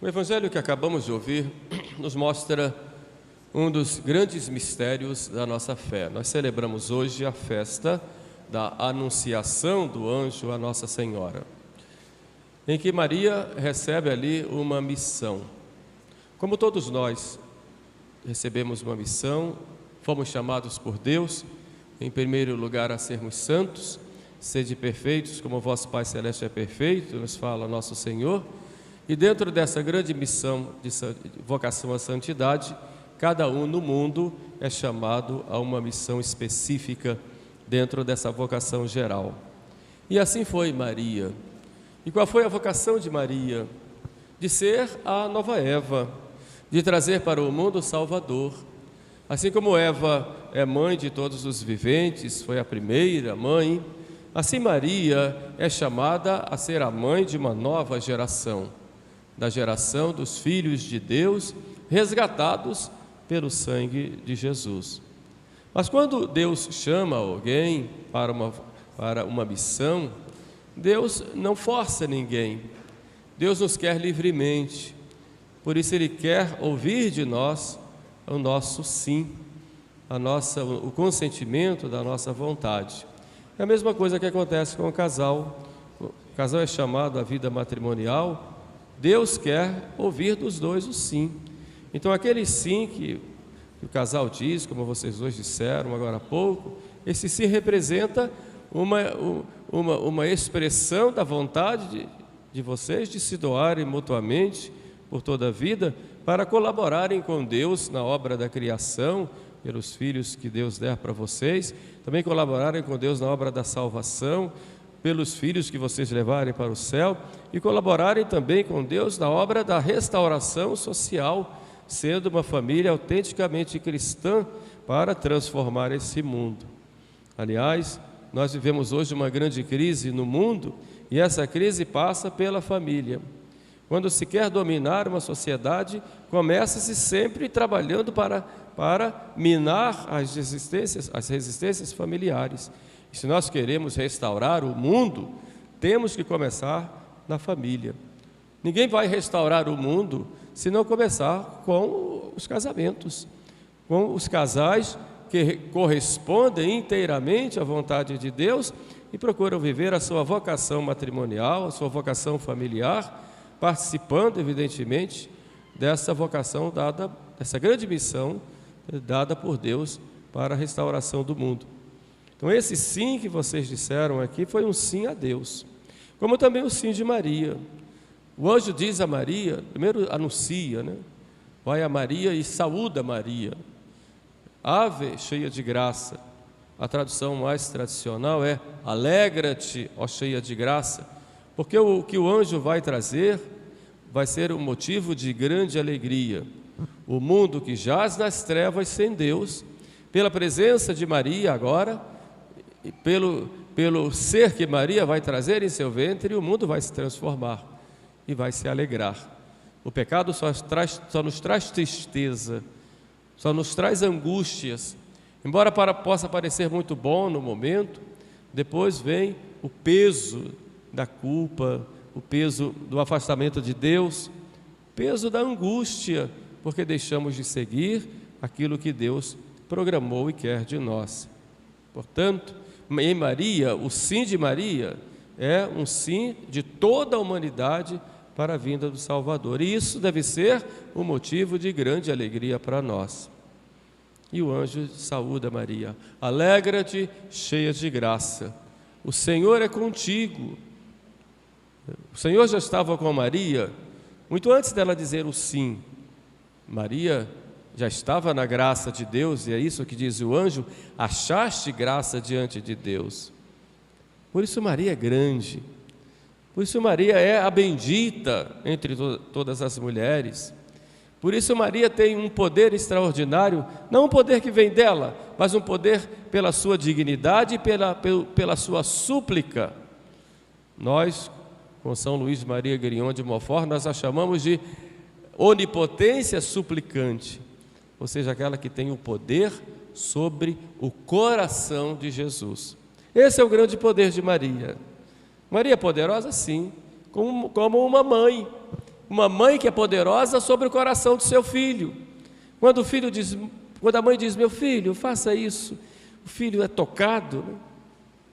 O evangelho que acabamos de ouvir nos mostra um dos grandes mistérios da nossa fé. Nós celebramos hoje a festa da Anunciação do anjo a Nossa Senhora, em que Maria recebe ali uma missão. Como todos nós recebemos uma missão, fomos chamados por Deus, em primeiro lugar, a sermos santos, sede perfeitos como o vosso Pai Celeste é perfeito, nos fala nosso Senhor. E dentro dessa grande missão de vocação à santidade, cada um no mundo é chamado a uma missão específica dentro dessa vocação geral. E assim foi Maria. E qual foi a vocação de Maria? De ser a nova Eva, de trazer para o mundo o Salvador. Assim como Eva é mãe de todos os viventes, foi a primeira mãe, assim Maria é chamada a ser a mãe de uma nova geração, da geração dos filhos de Deus, resgatados pelo sangue de Jesus. Mas quando Deus chama alguém para uma missão, Deus não força ninguém. Deus nos quer livremente. Por isso Ele quer ouvir de nós o nosso sim, o consentimento da nossa vontade. É a mesma coisa que acontece com o casal. O casal é chamado à vida matrimonial. Deus quer ouvir dos dois o sim. Então aquele sim que o casal diz, como vocês dois disseram agora há pouco, esse sim representa uma expressão da vontade de vocês de se doarem mutuamente por toda a vida, para colaborarem com Deus na obra da criação, pelos filhos que Deus der para vocês, também colaborarem com Deus na obra da salvação, pelos filhos que vocês levarem para o céu, e colaborarem também com Deus na obra da restauração social, sendo uma família autenticamente cristã para transformar esse mundo. Aliás, nós vivemos hoje uma grande crise no mundo, e essa crise passa pela família. Quando se quer dominar uma sociedade, começa-se sempre trabalhando para minar as resistências familiares. E se nós queremos restaurar o mundo, temos que começar na família. Ninguém vai restaurar o mundo se não começar com os casamentos, com os casais que correspondem inteiramente à vontade de Deus e procuram viver a sua vocação matrimonial, a sua vocação familiar, participando, evidentemente, dessa vocação dada, dessa grande missão dada por Deus para a restauração do mundo. Então esse sim que vocês disseram aqui foi um sim a Deus, como também o sim de Maria. O anjo diz a Maria, primeiro anuncia, vai a Maria e saúda Maria. Ave cheia de graça. A tradução mais tradicional é alegra-te, ó cheia de graça, porque o que o anjo vai trazer vai ser um motivo de grande alegria. O mundo que jaz nas trevas sem Deus, pela presença de Maria agora, e pelo ser que Maria vai trazer em seu ventre, o mundo vai se transformar e vai se alegrar. O pecado só nos traz tristeza, só nos traz angústias. Embora possa parecer muito bom no momento, depois vem o peso da culpa, o peso do afastamento de Deus, o peso da angústia, porque deixamos de seguir aquilo que Deus programou e quer de nós. Portanto, em Maria, o sim de Maria é um sim de toda a humanidade para a vinda do Salvador. E isso deve ser um motivo de grande alegria para nós. E o anjo saúda Maria. Alegra-te, cheia de graça. O Senhor é contigo. O Senhor já estava com Maria muito antes dela dizer o sim. Maria já estava na graça de Deus, e é isso que diz o anjo: achaste graça diante de Deus. Por isso Maria é grande, por isso Maria é a bendita entre todas as mulheres, por isso Maria tem um poder extraordinário, não um poder que vem dela, mas um poder pela sua dignidade e pela sua súplica. Nós, com São Luís Maria Grignion de Montfort, nós a chamamos de onipotência suplicante, ou seja, aquela que tem o poder sobre o coração de Jesus. Esse é o grande poder de Maria. Maria é poderosa, sim, como uma mãe uma mãe que é poderosa sobre o coração do seu filho. Quando a mãe diz: meu filho, faça isso, o filho é tocado, né?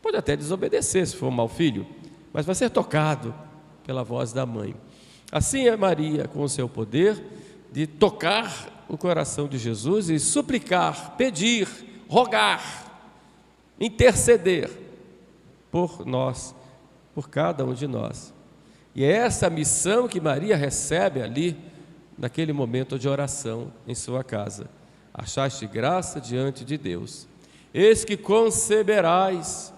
Pode até desobedecer se for um mau filho, mas vai ser tocado pela voz da mãe. Assim é Maria, com o seu poder de tocar o coração de Jesus e suplicar, pedir, rogar, interceder por nós, por cada um de nós. E é essa missão que Maria recebe ali, naquele momento de oração em sua casa. Achaste graça diante de Deus. Eis que conceberás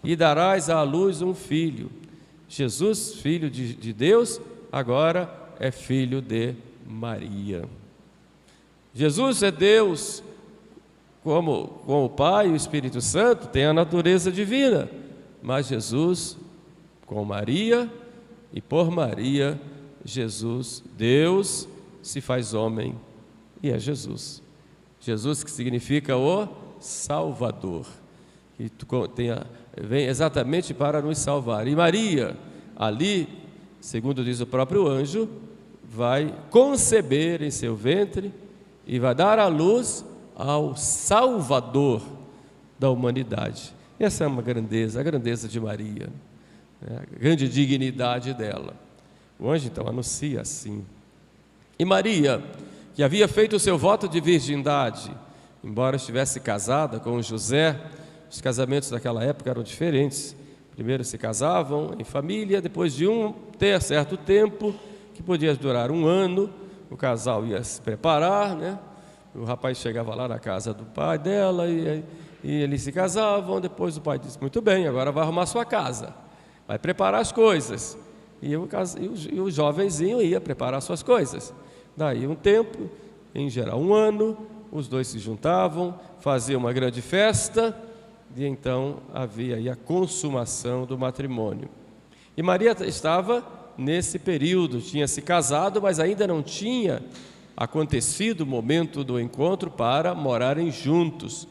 e darás à luz um filho. Jesus, filho de Deus, agora é filho de Maria. Jesus é Deus, como o Pai e o Espírito Santo, tem a natureza divina, mas Jesus, com Maria e por Maria, Jesus, Deus, se faz homem e é Jesus. Jesus, que significa o Salvador, que vem exatamente para nos salvar. E Maria, ali, segundo diz o próprio anjo, vai conceber em seu ventre e vai dar à luz ao Salvador da humanidade. Essa é uma grandeza, a grandeza de Maria, né? A grande dignidade dela. O anjo então anuncia assim. E Maria, que havia feito o seu voto de virgindade, embora estivesse casada com José, os casamentos daquela época eram diferentes. Primeiro se casavam em família, depois de ter certo tempo, que podia durar 1 ano, o casal ia se preparar, né? O rapaz chegava lá na casa do pai dela e eles se casavam. Depois o pai disse: muito bem, agora vai arrumar sua casa, vai preparar as coisas. E o jovenzinho ia preparar suas coisas. Daí um tempo, em geral 1 ano, os dois se juntavam, faziam uma grande festa, e então havia aí a consumação do matrimônio. E Maria estava nesse período, tinha se casado, mas ainda não tinha acontecido o momento do encontro para morarem juntos.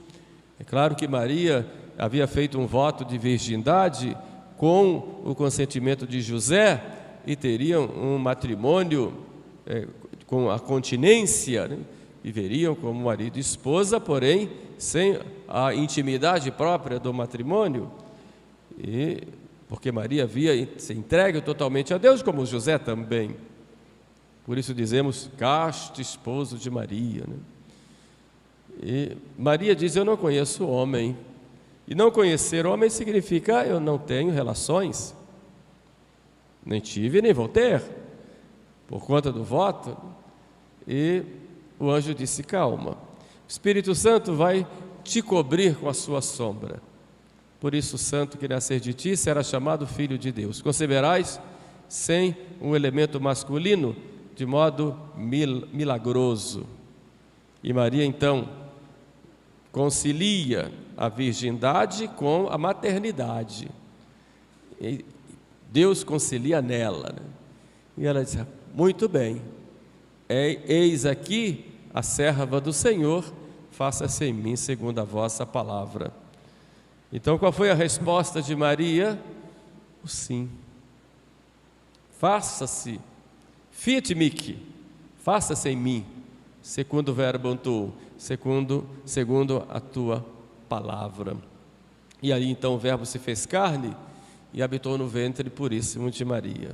É claro que Maria havia feito um voto de virgindade com o consentimento de José e teriam um matrimônio com a continência, né? Viveriam como marido e esposa, porém sem a intimidade própria do matrimônio, e porque Maria havia se entregue totalmente a Deus, como José também. Por isso dizemos casto esposo de Maria, né? E Maria diz: eu não conheço homem. E não conhecer homem significa eu não tenho relações, nem tive nem vou ter, por conta do voto. E o anjo disse: calma, o Espírito Santo vai te cobrir com a sua sombra. Por isso o santo que nascer de ti será chamado filho de Deus. Conceberás sem um elemento masculino, de modo milagroso. E Maria então concilia a virgindade com a maternidade. E Deus concilia nela, né? E ela disse: muito bem, eis aqui a serva do Senhor, faça-se em mim segundo a vossa palavra. Então qual foi a resposta de Maria? O sim. Faça-se, fiat mihi, faça-se em mim, segundo verbum tuum, segundo a tua palavra. E aí então o verbo se fez carne e habitou no ventre puríssimo de Maria.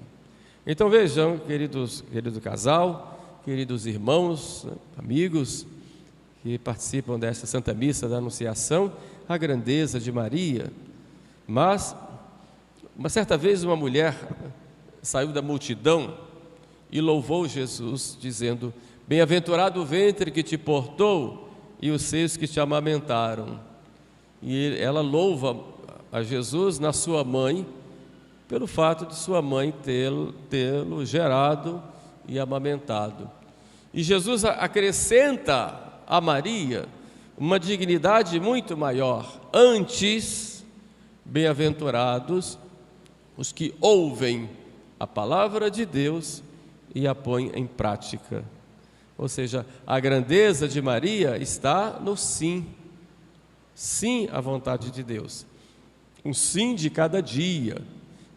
Então vejam, querido casal, queridos irmãos, né, amigos que participam desta Santa Missa da Anunciação, a grandeza de Maria. Mas uma certa vez uma mulher saiu da multidão e louvou Jesus, dizendo: bem-aventurado o ventre que te portou e os seios que te amamentaram. E ela louva a Jesus na sua mãe, pelo fato de sua mãe tê-lo gerado e amamentado. E Jesus acrescenta a Maria uma dignidade muito maior. Antes, bem-aventurados os que ouvem a palavra de Deus e a põem em prática. Ou seja, a grandeza de Maria está no sim. Sim à vontade de Deus. Um sim de cada dia.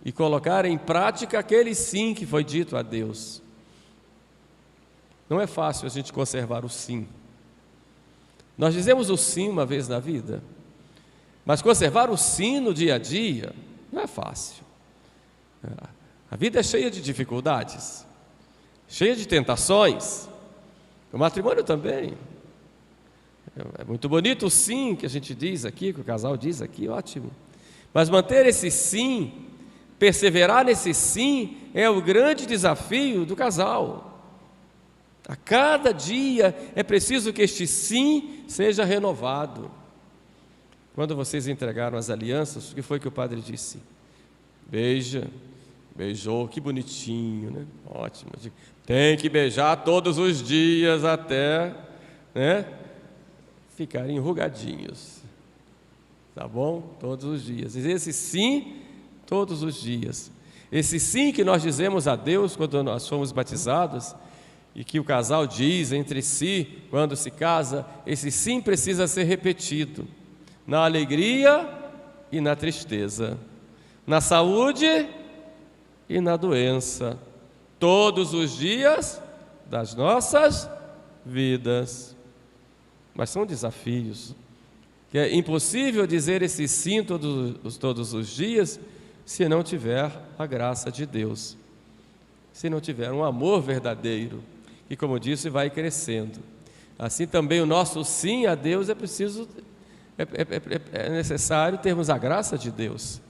E colocar em prática aquele sim que foi dito a Deus. Não é fácil a gente conservar o sim. Nós dizemos o sim uma vez na vida, mas conservar o sim no dia a dia não é fácil. A vida é cheia de dificuldades, cheia de tentações. O matrimônio também. É muito bonito o sim que a gente diz aqui, que o casal diz aqui, ótimo. Mas manter esse sim, perseverar nesse sim, é o grande desafio do casal. A cada dia é preciso que este sim seja renovado. Quando vocês entregaram as alianças, o que foi que o padre disse? Beija, beijou, que bonitinho, né? Ótimo. Tem que beijar todos os dias até, né, ficarem enrugadinhos. Tá bom? Todos os dias. E esse sim, todos os dias. Esse sim que nós dizemos a Deus quando nós fomos batizados, e que o casal diz entre si quando se casa, esse sim precisa ser repetido. Na alegria e na tristeza. Na saúde e na doença. Todos os dias das nossas vidas. Mas são desafios, que é impossível dizer esse sim todos os dias, se não tiver a graça de Deus, se não tiver um amor verdadeiro, que, como disse, vai crescendo. Assim também o nosso sim a Deus é necessário termos a graça de Deus,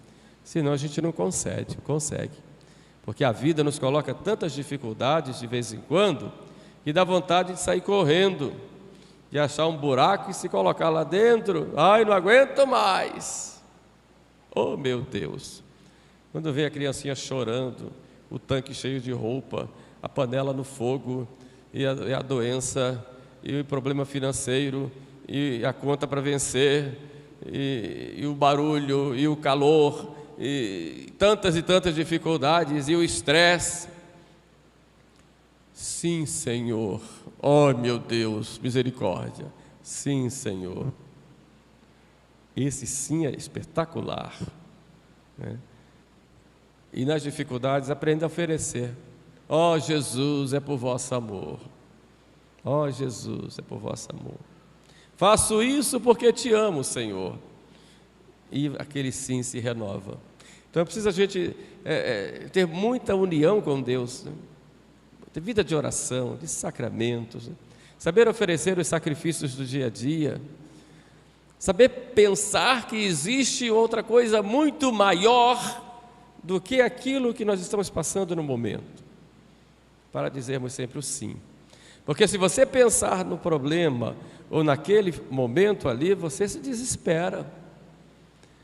senão a gente não consegue. Porque a vida nos coloca tantas dificuldades de vez em quando, que dá vontade de sair correndo, de achar um buraco e se colocar lá dentro. Ai, não aguento mais. Oh, meu Deus. Quando vê a criancinha chorando, o tanque cheio de roupa, a panela no fogo, e a doença, e o problema financeiro, e a conta para vencer, e o barulho, e o calor, e tantas dificuldades, e o estresse. Sim, Senhor. Oh, meu Deus, misericórdia. Sim, Senhor. Esse sim é espetacular, né? E nas dificuldades aprenda a oferecer. Oh, Jesus, é por vosso amor. Oh, Jesus, é por vosso amor. Faço isso porque te amo, Senhor. E aquele sim se renova. Então é preciso a gente ter muita união com Deus, né? Ter vida de oração, de sacramentos, né? Saber oferecer os sacrifícios do dia a dia, saber pensar que existe outra coisa muito maior do que aquilo que nós estamos passando no momento, para dizermos sempre o sim. Porque se você pensar no problema ou naquele momento ali, você se desespera.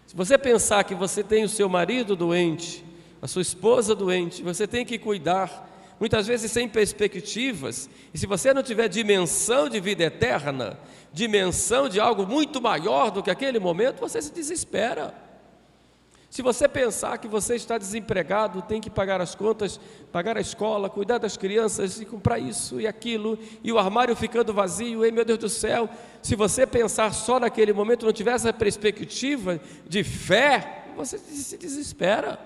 Se você pensar que você tem o seu marido doente, a sua esposa doente, você tem que cuidar, muitas vezes sem perspectivas, e se você não tiver dimensão de vida eterna, dimensão de algo muito maior do que aquele momento, você se desespera. Se você pensar que você está desempregado, tem que pagar as contas, pagar a escola, cuidar das crianças e comprar isso e aquilo, e o armário ficando vazio, ei meu Deus do céu, se você pensar só naquele momento, não tiver essa perspectiva de fé, você se desespera.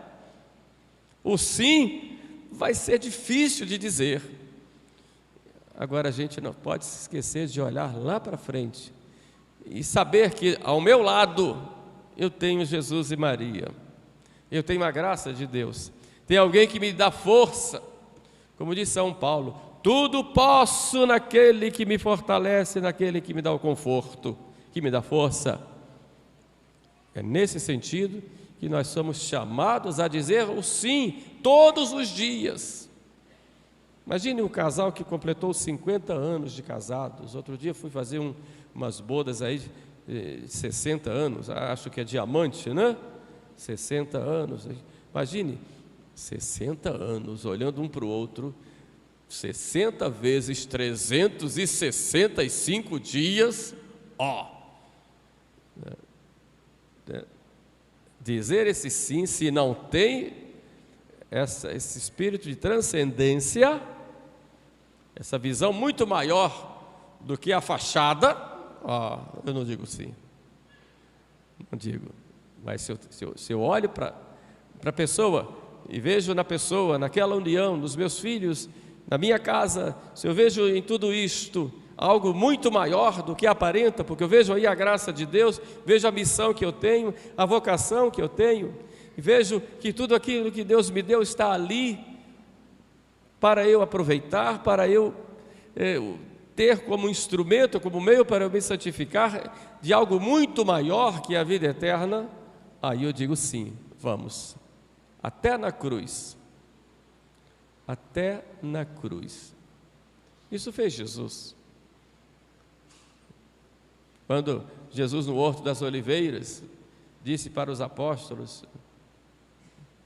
O sim vai ser difícil de dizer. Agora a gente não pode se esquecer de olhar lá para frente e saber que ao meu lado eu tenho Jesus e Maria, eu tenho a graça de Deus, tem alguém que me dá força, como diz São Paulo, tudo posso naquele que me fortalece, naquele que me dá o conforto, que me dá força. É nesse sentido que nós somos chamados a dizer o sim todos os dias. Imagine um casal que completou 50 anos de casados. Outro dia fui fazer umas bodas aí, 60 anos, acho que é diamante, né? 60 anos, imagine, 60 anos, olhando um para o outro, 60 vezes 365 dias, dizer esse sim, se não tem esse espírito de transcendência, essa visão muito maior do que a fachada, eu não digo sim, não digo, mas se eu olho para a pessoa e vejo na pessoa, naquela união, nos meus filhos, Na minha casa, se eu vejo em tudo isto algo muito maior do que aparenta, porque eu vejo aí a graça de Deus, vejo a missão que eu tenho, a vocação que eu tenho, e vejo que tudo aquilo que Deus me deu está ali para eu aproveitar, para eu ter como instrumento, como meio para eu me santificar de algo muito maior que a vida eterna, aí eu digo sim, vamos, até na cruz. Até na cruz. Isso fez Jesus. Quando Jesus, no Horto das Oliveiras, disse para os apóstolos: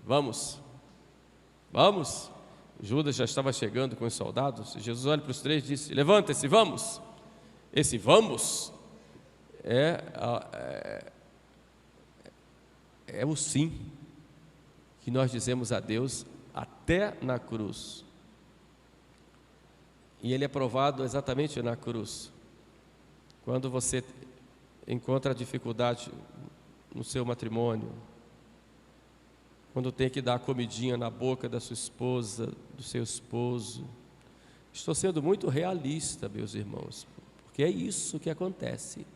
vamos, vamos. Judas já estava chegando com os soldados. Jesus olha para os três e disse: levanta-se, vamos. Esse vamos é o sim que nós dizemos a Deus até na cruz. E ele é provado exatamente na cruz. Quando você encontra dificuldade no seu matrimônio, quando tem que dar comidinha na boca da sua esposa, do seu esposo. Estou sendo muito realista, meus irmãos, porque é isso que acontece.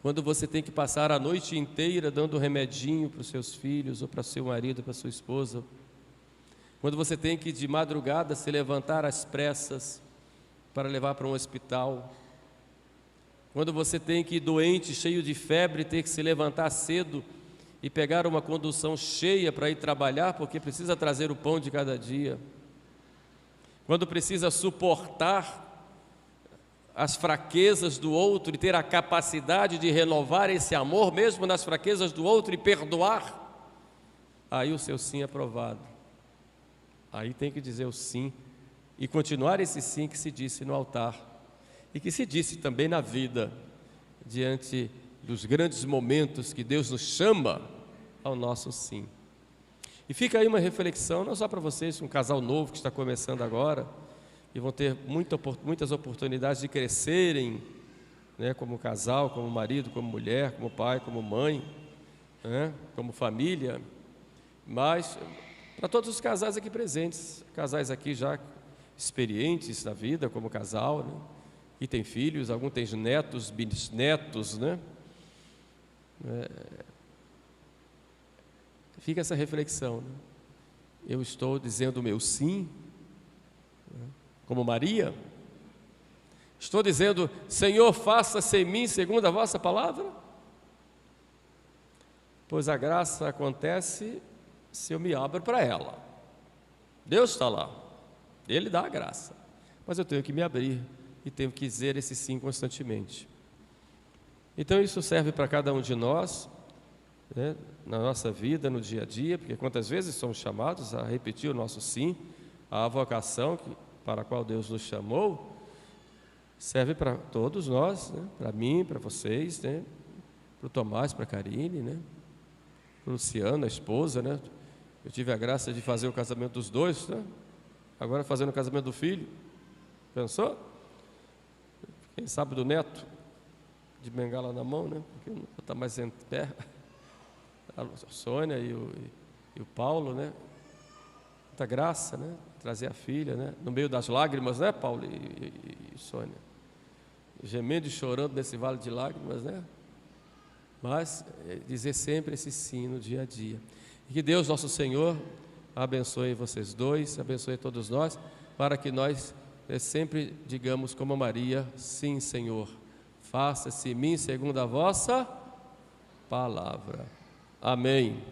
Quando você tem que passar a noite inteira dando remedinho para os seus filhos, ou para seu marido, para sua esposa. Quando você tem que de madrugada se levantar às pressas para levar para um hospital. Quando você tem que ir doente, cheio de febre, ter que se levantar cedo e pegar uma condução cheia para ir trabalhar, porque precisa trazer o pão de cada dia. Quando precisa suportar as fraquezas do outro e ter a capacidade de renovar esse amor, mesmo nas fraquezas do outro, e perdoar, aí o seu sim é aprovado. Aí tem que dizer o sim e continuar esse sim que se disse no altar e que se disse também na vida, diante dos grandes momentos que Deus nos chama ao nosso sim. E fica aí uma reflexão, não só para vocês, um casal novo que está começando agora, e vão ter muitas oportunidades de crescerem, né, como casal, como marido, como mulher, como pai, como mãe, né, como família, mas para todos os casais aqui presentes, casais aqui já experientes na vida como casal, né, e tem filhos, alguns têm netos, bisnetos, né? Fica essa reflexão, né? Eu estou dizendo o meu sim, né, como Maria? Estou dizendo: Senhor, faça-se em mim segundo a vossa palavra? Pois a graça acontece se eu me abro para ela. Deus está lá, Ele dá a graça, mas eu tenho que me abrir e tenho que dizer esse sim constantemente. Então isso serve para cada um de nós, né, na nossa vida, no dia a dia, porque quantas vezes somos chamados a repetir o nosso sim, a vocação para a qual Deus nos chamou, serve para todos nós, né, para mim, para vocês, né, para o Tomás, para a Karine, né, para o Luciano, a esposa, né. Eu tive a graça de fazer o casamento dos dois, né, agora fazendo o casamento do filho. Pensou? Quem sabe do neto, de bengala na mão, né, porque não está mais em pé. A Sônia e o Paulo, né? Muita graça, né? Trazer a filha, né? No meio das lágrimas, né, Paulo e Sônia? Gemendo e chorando nesse vale de lágrimas, né? Mas dizer sempre esse sim no dia a dia. E que Deus, nosso Senhor, abençoe vocês dois, abençoe todos nós, para que nós sempre digamos como Maria: sim, Senhor, faça-se em mim segundo a vossa palavra. Amém.